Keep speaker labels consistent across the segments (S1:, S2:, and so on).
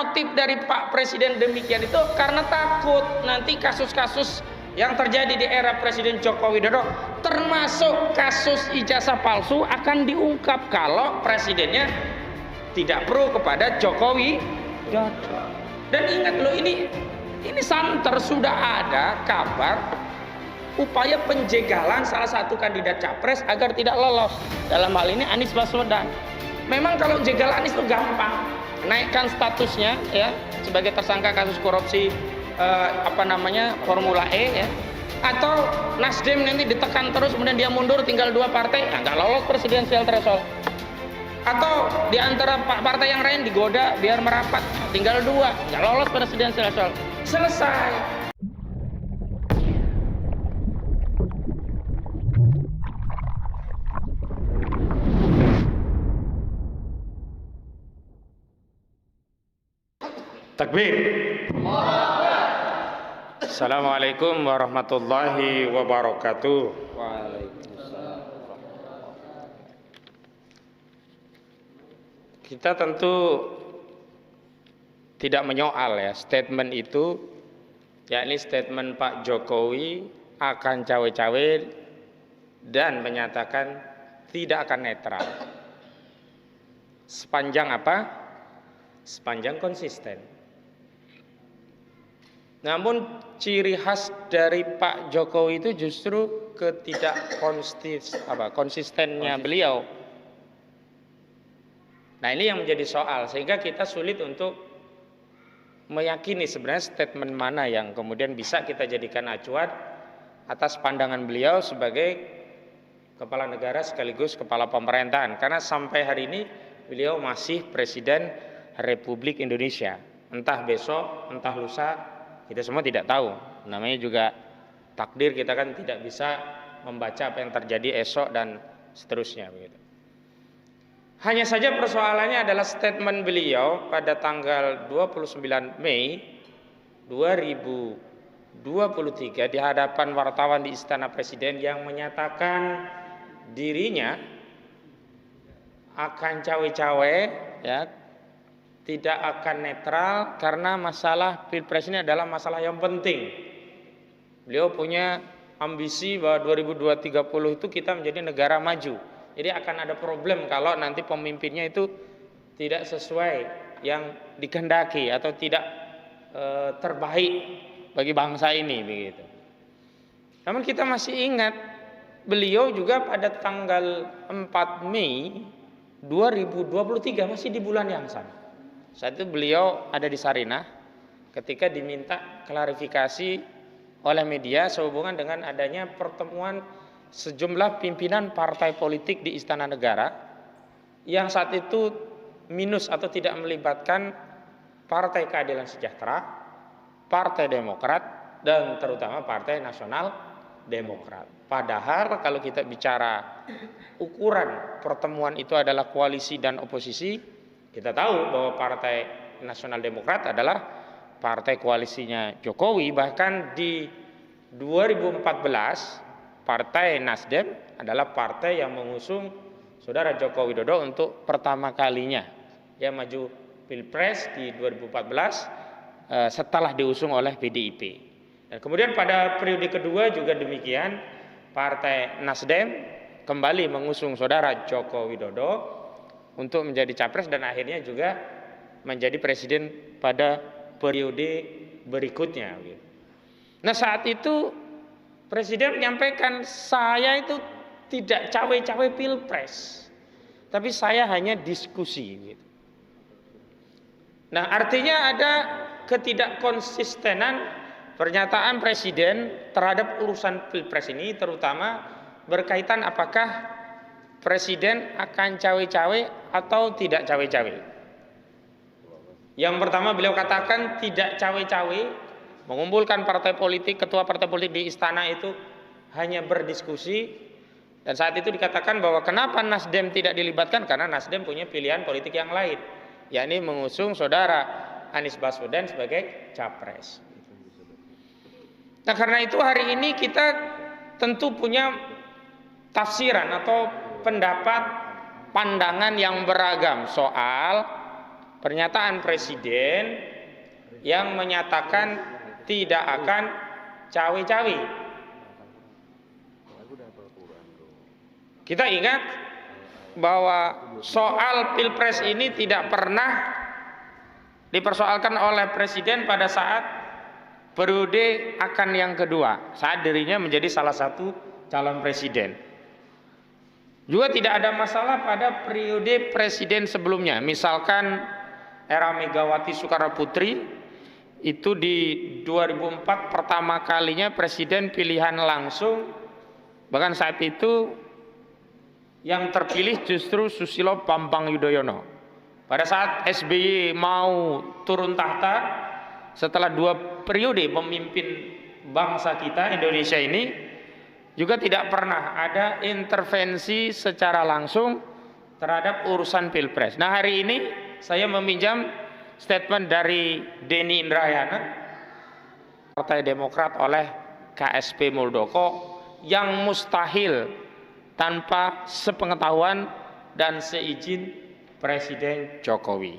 S1: motif dari Pak Presiden demikian itu karena takut nanti kasus-kasus yang terjadi di era Presiden Joko Widodo, termasuk kasus ijazah palsu, akan diungkap kalau presidennya tidak pro kepada Jokowi. Dan ingat loh, ini santer, sudah ada kabar upaya penjegalan salah satu kandidat capres agar tidak lolos. Dalam hal ini Anies Baswedan. Memang kalau jegal Anies itu gampang, naikkan statusnya ya sebagai tersangka kasus korupsi Formula E ya, atau Nasdem nanti ditekan terus kemudian dia mundur tinggal 2 partai, nggak lolos presidensial threshold. Atau di antara partai yang lain digoda biar merapat, tinggal 2, nggak lolos presidensial threshold, selesai. Takbir. Assalamualaikum warahmatullahi wabarakatuh. Waalaikumsalam. Kita tentu tidak menyoal ya statement itu, yakni statement Pak Jokowi akan cawe-cawe dan menyatakan tidak akan netral. Sepanjang apa? Sepanjang konsisten. Namun ciri khas dari Pak Jokowi itu justru konsistennya beliau. Nah, ini yang menjadi soal, sehingga kita sulit untuk meyakini sebenarnya statement mana yang kemudian bisa kita jadikan acuan atas pandangan beliau sebagai kepala negara sekaligus kepala pemerintahan. Karena sampai hari ini beliau masih Presiden Republik Indonesia. Entah besok, entah lusa, kita semua tidak tahu. Namanya juga takdir, kita kan tidak bisa membaca apa yang terjadi esok dan seterusnya begitu. Hanya saja persoalannya adalah statement beliau pada tanggal 29 Mei 2023 di hadapan wartawan di Istana Presiden yang menyatakan dirinya akan cawe-cawe ya, tidak akan netral karena masalah Pilpres ini adalah masalah yang penting. Beliau punya ambisi bahwa 2030 itu kita menjadi negara maju. Jadi akan ada problem kalau nanti pemimpinnya itu tidak sesuai yang dikehendaki atau tidak terbaik bagi bangsa ini begitu. Namun kita masih ingat beliau juga pada tanggal 4 Mei 2023 masih di bulan yang sama. Saat itu beliau ada di Sarinah ketika diminta klarifikasi oleh media sehubungan dengan adanya pertemuan sejumlah pimpinan partai politik di Istana Negara yang saat itu minus atau tidak melibatkan Partai Keadilan Sejahtera, Partai Demokrat, dan terutama Partai Nasional Demokrat. Padahal kalau kita bicara ukuran pertemuan itu adalah koalisi dan oposisi, kita tahu bahwa Partai Nasional Demokrat adalah partai koalisinya Jokowi. Bahkan di 2014 Partai Nasdem adalah partai yang mengusung Saudara Joko Widodo untuk pertama kalinya dia maju Pilpres di 2014 setelah diusung oleh PDIP. Dan kemudian pada periode kedua juga demikian, Partai Nasdem kembali mengusung Saudara Joko Widodo untuk menjadi capres dan akhirnya juga menjadi presiden pada periode berikutnya. Nah, saat itu Presiden menyampaikan, saya itu tidak cawe-cawe Pilpres, tapi saya hanya diskusi. Nah, artinya ada ketidakkonsistenan pernyataan Presiden terhadap urusan Pilpres ini, terutama berkaitan apakah Presiden akan cawe-cawe atau tidak cawe-cawe. Yang pertama beliau katakan tidak cawe-cawe, mengumpulkan partai politik, ketua partai politik di istana itu hanya berdiskusi. Dan saat itu dikatakan bahwa kenapa Nasdem tidak dilibatkan, karena Nasdem punya pilihan politik yang lain, yakni mengusung Saudara Anies Baswedan sebagai capres. Nah, karena itu hari ini kita tentu punya tafsiran atau pendapat, pandangan yang beragam soal pernyataan presiden yang menyatakan tidak akan cawe-cawe. Kita ingat bahwa soal pilpres ini tidak pernah dipersoalkan oleh presiden pada saat periode akan yang kedua, saat dirinya menjadi salah satu calon presiden. Juga tidak ada masalah pada periode presiden sebelumnya, misalkan era Megawati Soekarno Putri, itu di 2004 pertama kalinya presiden pilihan langsung, bahkan saat itu yang terpilih justru Susilo Bambang Yudhoyono. Pada saat SBY mau turun tahta setelah 2 periode memimpin bangsa kita Indonesia ini, juga tidak pernah ada intervensi secara langsung terhadap urusan pilpres. Nah, hari ini saya meminjam statement dari Denny Indrayana, Partai Demokrat, oleh KSP Muldoko, yang mustahil tanpa sepengetahuan dan seizin Presiden Jokowi.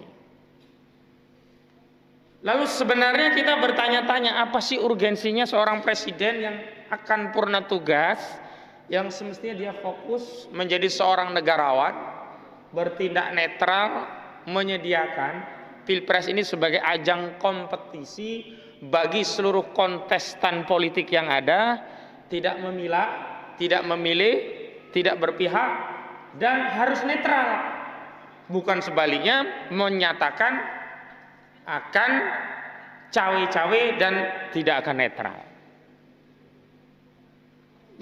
S1: Lalu sebenarnya kita bertanya-tanya, apa sih urgensinya seorang presiden yang akan purna tugas, yang semestinya dia fokus menjadi seorang negarawan, bertindak netral, menyediakan pilpres ini sebagai ajang kompetisi bagi seluruh kontestan politik yang ada, tidak memilah, tidak memilih, tidak berpihak, dan harus netral. Bukan sebaliknya menyatakan akan cawe-cawe dan tidak akan netral.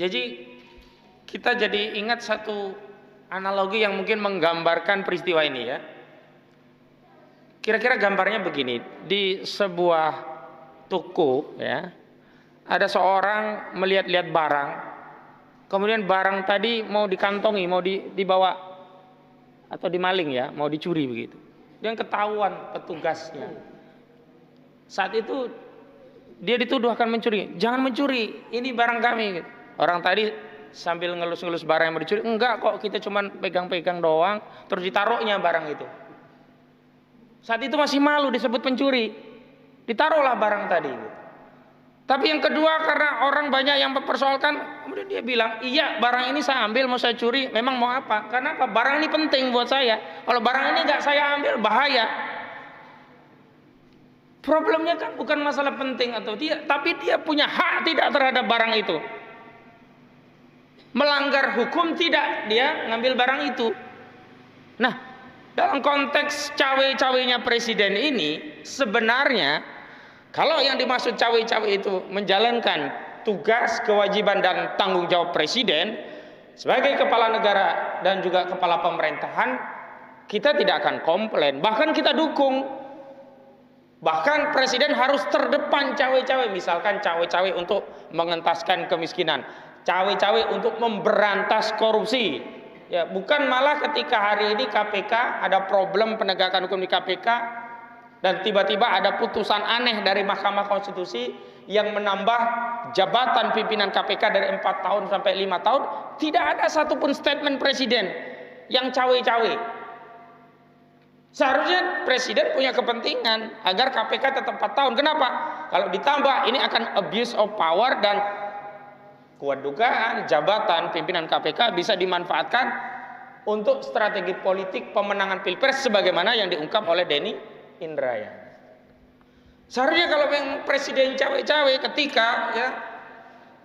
S1: Jadi kita jadi ingat satu analogi yang mungkin menggambarkan peristiwa ini ya. Kira-kira gambarnya begini, di sebuah toko ya, ada seorang melihat-lihat barang, kemudian barang tadi mau dikantongi, mau dibawa atau dimaling ya, mau dicuri begitu. Dan ketahuan petugasnya. Saat itu dia dituduh akan mencuri. Jangan mencuri, ini barang kami. Orang tadi sambil ngelus-ngelus barang yang mau dicuri. Enggak kok, kita cuma pegang-pegang doang, terus ditaruhnya barang itu. Saat itu masih malu disebut pencuri. Ditaruhlah barang tadi. Tapi yang kedua, karena orang banyak yang mempersoalkan, kemudian dia bilang, iya barang ini saya ambil, mau saya curi, memang mau apa? Karena apa? Barang ini penting buat saya. Kalau barang ini nggak saya ambil, bahaya. Problemnya kan bukan masalah penting atau tidak, tapi dia punya hak tidak terhadap barang itu. Melanggar hukum tidak, dia ngambil barang itu. Nah, dalam konteks cawe-cawenya presiden ini, sebenarnya kalau yang dimaksud cawe-cawe itu menjalankan tugas, kewajiban, dan tanggung jawab presiden sebagai kepala negara dan juga kepala pemerintahan, kita tidak akan komplain, bahkan kita dukung. Bahkan presiden harus terdepan cawe-cawe, misalkan cawe-cawe untuk mengentaskan kemiskinan, cawe-cawe untuk memberantas korupsi. Ya, bukan malah ketika hari ini KPK ada problem penegakan hukum di KPK, dan tiba-tiba ada putusan aneh dari Mahkamah Konstitusi yang menambah jabatan pimpinan KPK dari 4 tahun sampai 5 tahun. Tidak ada satupun statement presiden yang cawe-cawe. Seharusnya presiden punya kepentingan agar KPK tetap 4 tahun. Kenapa? Kalau ditambah, ini akan abuse of power, dan kuat dugaan jabatan pimpinan KPK bisa dimanfaatkan untuk strategi politik pemenangan pilpres sebagaimana yang diungkap oleh Denny Indrayana. Seharusnya kalau yang presiden cawe-cawe ketika ya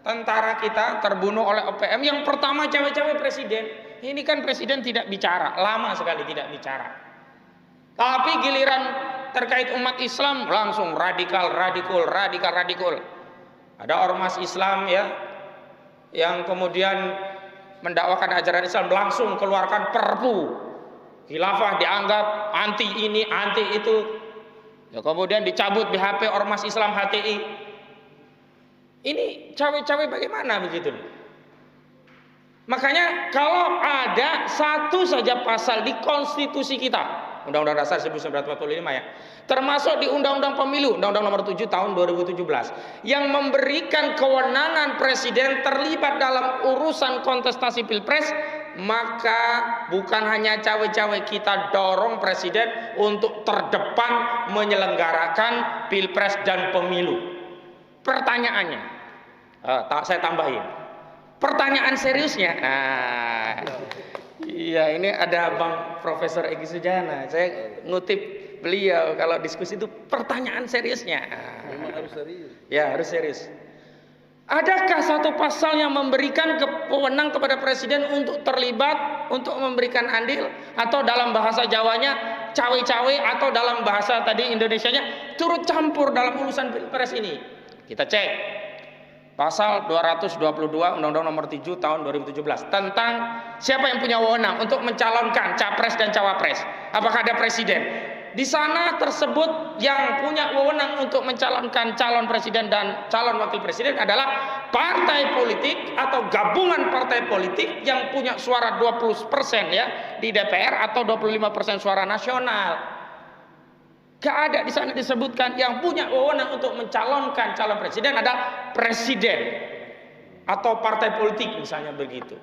S1: tentara kita terbunuh oleh OPM, yang pertama cawe-cawe presiden. Ini kan presiden tidak bicara, lama sekali tidak bicara. Tapi giliran terkait umat Islam langsung radikal. Ada ormas Islam ya yang kemudian mendakwakan ajaran Islam, langsung keluarkan perpu. Khilafah dianggap anti ini, anti itu. Ya, kemudian dicabut BHP ormas Islam HTI. Ini cawe-cawe bagaimana begitu? Makanya kalau ada satu saja pasal di konstitusi kita, Undang-Undang Dasar 1945 ya, termasuk di Undang-Undang Pemilu, Undang-Undang Nomor 7 Tahun 2017, yang memberikan kewenangan presiden terlibat dalam urusan kontestasi pilpres, maka bukan hanya cawe-cawe, kita dorong presiden untuk terdepan menyelenggarakan pilpres dan pemilu. Pertanyaannya, saya tambahin, pertanyaan seriusnya, iya ini ada Bang Profesor Egy Sujana, saya ngutip beliau kalau diskusi itu pertanyaan seriusnya.
S2: Memang harus serius.
S1: Ya harus serius. Adakah satu pasal yang memberikan kewenangan kepada presiden untuk terlibat, untuk memberikan andil, atau dalam bahasa Jawanya cawe-cawe, atau dalam bahasa tadi Indonesianya turut campur dalam urusan pilpres ini? Kita cek pasal 222 Undang-Undang Nomor 7 Tahun 2017 tentang siapa yang punya wewenang untuk mencalonkan capres dan cawapres. Apakah ada presiden? Di sana tersebut yang punya wewenang untuk mencalonkan calon presiden dan calon wakil presiden adalah partai politik atau gabungan partai politik yang punya suara 20% ya di DPR atau 25% suara nasional. Gak ada di sana disebutkan yang punya wewenang untuk mencalonkan calon presiden ada presiden atau partai politik misalnya begitu.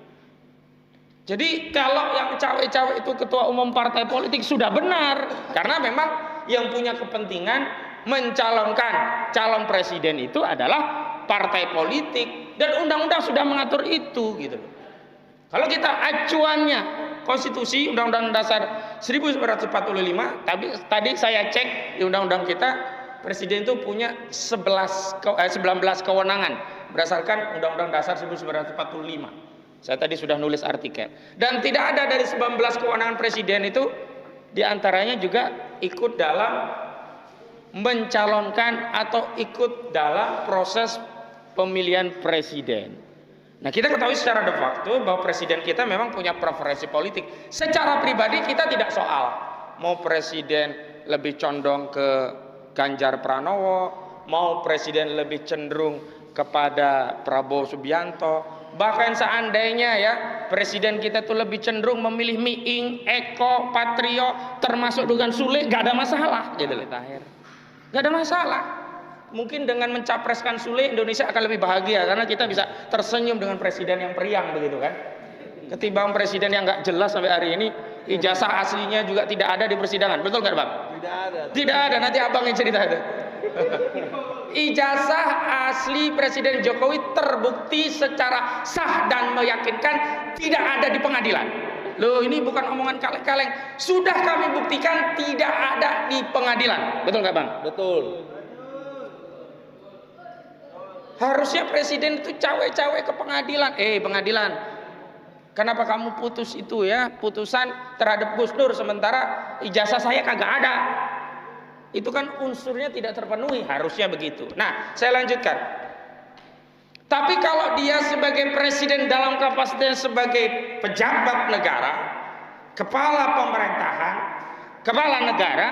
S1: Jadi kalau yang cawe-cawe itu ketua umum partai politik sudah benar, karena memang yang punya kepentingan mencalonkan calon presiden itu adalah partai politik dan undang-undang sudah mengatur itu gitu. Kalau kita acuannya konstitusi Undang-Undang Dasar 1945, tapi tadi saya cek di undang-undang kita presiden itu punya 19 kewenangan berdasarkan Undang-Undang Dasar 1945. Saya tadi sudah nulis artikel. Dan tidak ada dari 19 kewenangan presiden itu diantaranya juga ikut dalam mencalonkan atau ikut dalam proses pemilihan presiden. Nah kita ketahui secara de facto bahwa presiden kita memang punya preferensi politik. Secara pribadi kita tidak soal mau presiden lebih condong ke Ganjar Pranowo, mau presiden lebih cenderung kepada Prabowo Subianto. Bahkan seandainya ya presiden kita tuh lebih cenderung memilih Miing, Eko, Patrio, termasuk dengan Sule, gak ada masalah. Jadi gak ada masalah. Mungkin dengan mencapreskan Sule Indonesia akan lebih bahagia karena kita bisa tersenyum dengan presiden yang periang begitu kan. Ketimbang presiden yang gak jelas sampai hari ini, ijazah aslinya juga tidak ada di persidangan. Betul nggak Bang?
S2: Tidak ada.
S1: Tidak ada, nanti abang yang cerita itu. Ijazah asli Presiden Jokowi terbukti secara sah dan meyakinkan tidak ada di pengadilan. Loh ini bukan omongan kaleng-kaleng. Sudah kami buktikan tidak ada di pengadilan. Betul nggak Bang?
S2: Betul.
S1: Harusnya presiden itu cawe-cawe ke pengadilan. Pengadilan, kenapa kamu putus itu ya putusan terhadap Gus Dur sementara ijazah saya kagak ada? Itu kan unsurnya tidak terpenuhi, harusnya begitu. Nah, saya lanjutkan. Tapi kalau dia sebagai presiden dalam kapasitas sebagai pejabat negara, kepala pemerintahan, kepala negara,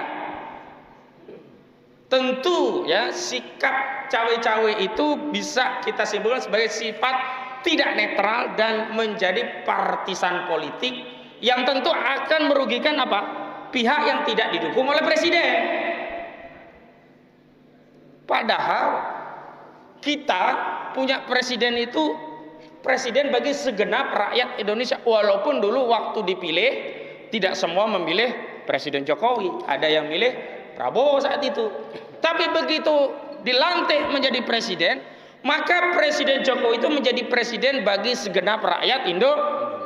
S1: tentu ya sikap cawe-cawe itu bisa kita simpulkan sebagai sifat tidak netral dan menjadi partisan politik yang tentu akan merugikan apa? Pihak yang tidak didukung oleh presiden. Padahal kita punya presiden itu presiden bagi segenap rakyat Indonesia. Walaupun dulu waktu dipilih tidak semua memilih Presiden Jokowi, ada yang milih Prabowo saat itu. Tapi begitu dilantik menjadi presiden, maka Presiden Jokowi itu menjadi presiden bagi segenap rakyat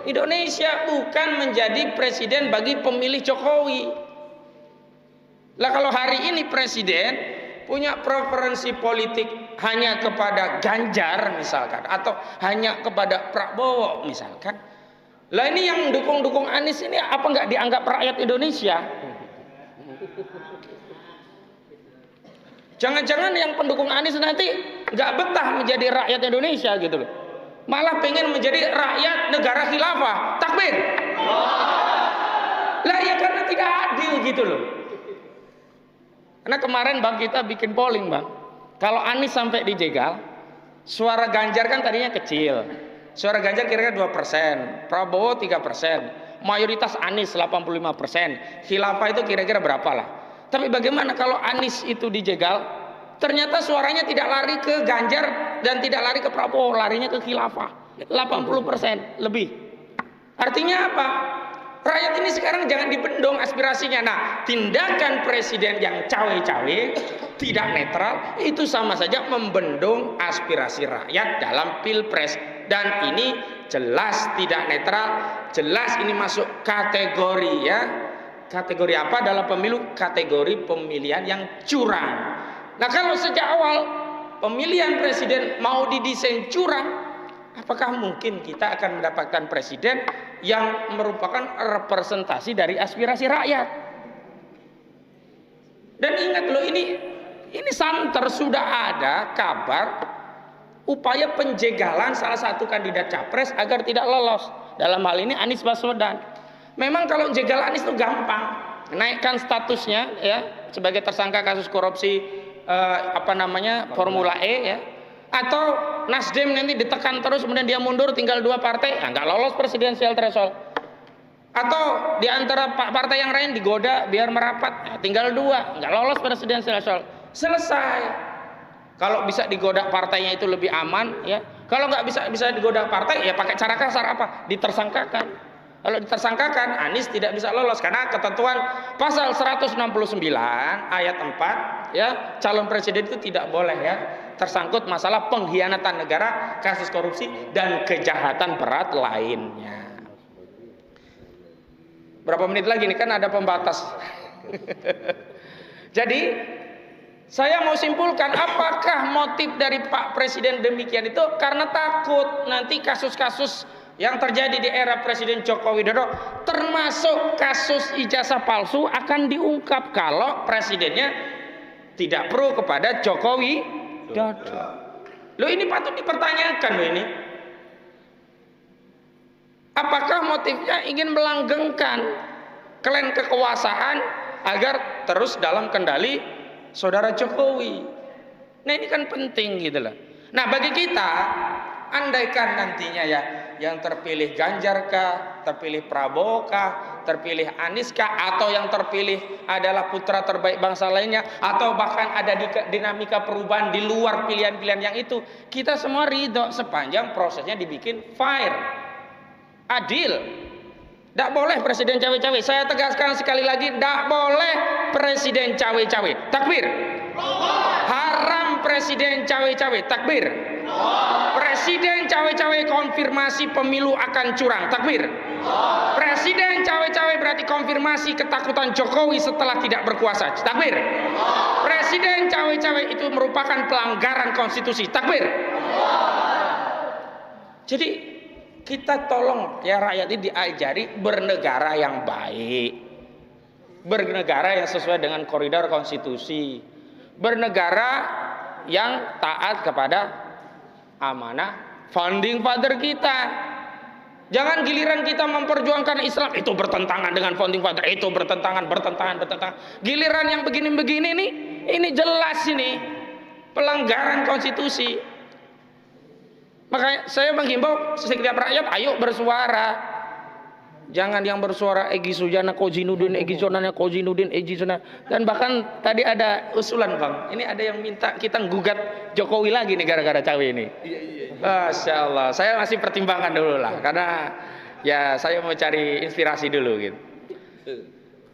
S1: Indonesia, bukan menjadi presiden bagi pemilih Jokowi. Lah kalau hari ini presiden punya preferensi politik hanya kepada Ganjar misalkan atau hanya kepada Prabowo misalkan, lah ini yang dukung Anies ini apa nggak dianggap rakyat Indonesia? Jangan-jangan yang pendukung Anies nanti nggak betah menjadi rakyat Indonesia gitu loh, malah pengen menjadi rakyat negara khilafah. Takbir. Lah ya karena tidak adil gitu loh. Karena kemarin Bang kita bikin polling Bang, kalau Anies sampai dijegal, suara Ganjar kan tadinya kecil, suara Ganjar kira-kira 2%, Prabowo 3%, mayoritas Anies 85%, khilafah itu kira-kira berapa lah. Tapi bagaimana kalau Anies itu dijegal, ternyata suaranya tidak lari ke Ganjar dan tidak lari ke Prabowo, larinya ke khilafah, 80% lebih. Artinya apa? Rakyat ini sekarang jangan dibendung aspirasinya. Nah, tindakan presiden yang cawe-cawe, tidak netral, itu sama saja membendung aspirasi rakyat dalam pilpres. Dan ini jelas tidak netral, jelas ini masuk kategori ya. Kategori apa dalam pemilu? Kategori pemilihan yang curang. Nah, kalau sejak awal pemilihan presiden mau didesain curang, apakah mungkin kita akan mendapatkan presiden yang merupakan representasi dari aspirasi rakyat? Dan ingat loh, ini santer sudah ada kabar upaya penjegalan salah satu kandidat capres agar tidak lolos. Dalam hal ini Anies Baswedan. Memang kalau jegal Anies itu gampang, naikkan statusnya ya sebagai tersangka kasus korupsi Formula E ya. Atau Nasdem nanti ditekan terus kemudian dia mundur tinggal 2 partai, nggak lolos presidensial threshold. Atau di antara partai yang lain digoda biar merapat, tinggal 2, nggak lolos presidensial threshold. Selesai. Kalau bisa digoda partainya itu lebih aman ya. Kalau nggak bisa digoda partai ya pakai cara kasar apa? Ditersangkakan. Kalau ditersangkakan, Anies tidak bisa lolos karena ketentuan pasal 169 ayat 4 ya, calon presiden itu tidak boleh ya tersangkut masalah pengkhianatan negara, kasus korupsi dan kejahatan berat lainnya. Berapa menit lagi nih, kan ada pembatas. Jadi saya mau simpulkan, apakah motif dari Pak Presiden demikian itu karena takut nanti kasus-kasus yang terjadi di era Presiden Joko Widodo, termasuk kasus ijazah palsu, akan diungkap kalau presidennya tidak pro kepada Jokowi Widodo. Loh, ini patut dipertanyakan loh ini. Apakah motifnya ingin melanggengkan klaim kekuasaan agar terus dalam kendali saudara Jokowi? Nah, ini kan penting gitu loh. Nah, bagi kita, andaikan nantinya ya yang terpilih Ganjar kah, terpilih Prabowo kah, terpilih Anies kah, atau yang terpilih adalah putra terbaik bangsa lainnya, atau bahkan ada dinamika perubahan di luar pilihan-pilihan yang itu, kita semua ridho sepanjang prosesnya dibikin fair, adil. Tidak boleh presiden cawe-cawe. Saya tegaskan sekali lagi, tidak boleh presiden cawe-cawe. Takbir. Haram presiden cawe-cawe. Takbir. Presiden cawe-cawe konfirmasi pemilu akan curang. Takbir. Presiden cawe-cawe berarti konfirmasi ketakutan Jokowi setelah tidak berkuasa. Takbir. Presiden cawe-cawe itu merupakan pelanggaran konstitusi. Takbir. Jadi kita tolong ya rakyat ini diajari bernegara yang baik, bernegara yang sesuai dengan koridor konstitusi, bernegara yang taat kepada amanah founding father kita. Jangan giliran kita memperjuangkan Islam itu bertentangan dengan founding father, itu bertentangan. Giliran yang begini-begini nih, ini jelas ini pelanggaran konstitusi. Makanya saya menghimbau setiap rakyat, ayo bersuara. Jangan yang bersuara Egy Sujana Kozinudin, Egy Sonana Kozinudin, Egy Sonana. Dan bahkan tadi ada usulan, Bang. Ini ada yang minta kita gugat Jokowi lagi nih gara-gara cawe ini. Masya Allah. Saya masih pertimbangkan dulu lah, karena ya saya mau cari inspirasi dulu gitu.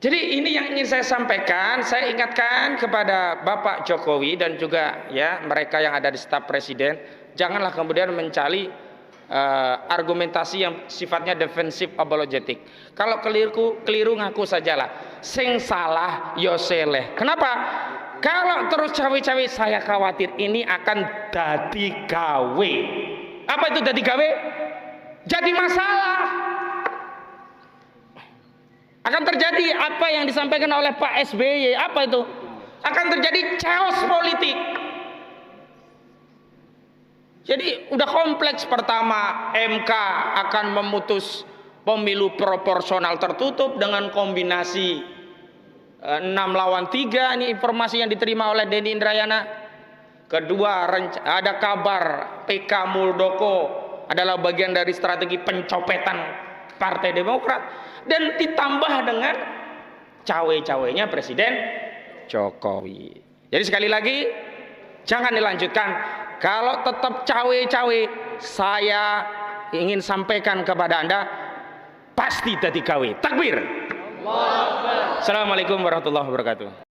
S1: Jadi ini yang ingin saya sampaikan. Saya ingatkan kepada Bapak Jokowi dan juga ya mereka yang ada di staf presiden, janganlah kemudian mencari argumentasi yang sifatnya defensif apologetik. Kalau keliru ngaku sajalah. Sing salah yo seleh. Kenapa? Kalau terus cawe-cawe, saya khawatir ini akan dadi gawe. Apa itu dadi gawe? Jadi masalah. Akan terjadi apa yang disampaikan oleh Pak SBY. Apa itu? Akan terjadi chaos politik. Jadi udah kompleks. Pertama, MK akan memutus pemilu proporsional tertutup dengan kombinasi 6 lawan 3. Ini informasi yang diterima oleh Denny Indrayana. Kedua, ada kabar PK Muldoko adalah bagian dari strategi pencopetan Partai Demokrat. Dan ditambah dengan cawe-cawenya Presiden Jokowi. Jadi sekali lagi, jangan dilanjutkan. Kalau tetap cawe-cawe, saya ingin sampaikan kepada Anda, pasti dadi gawe. Takbir. Assalamualaikum warahmatullahi wabarakatuh.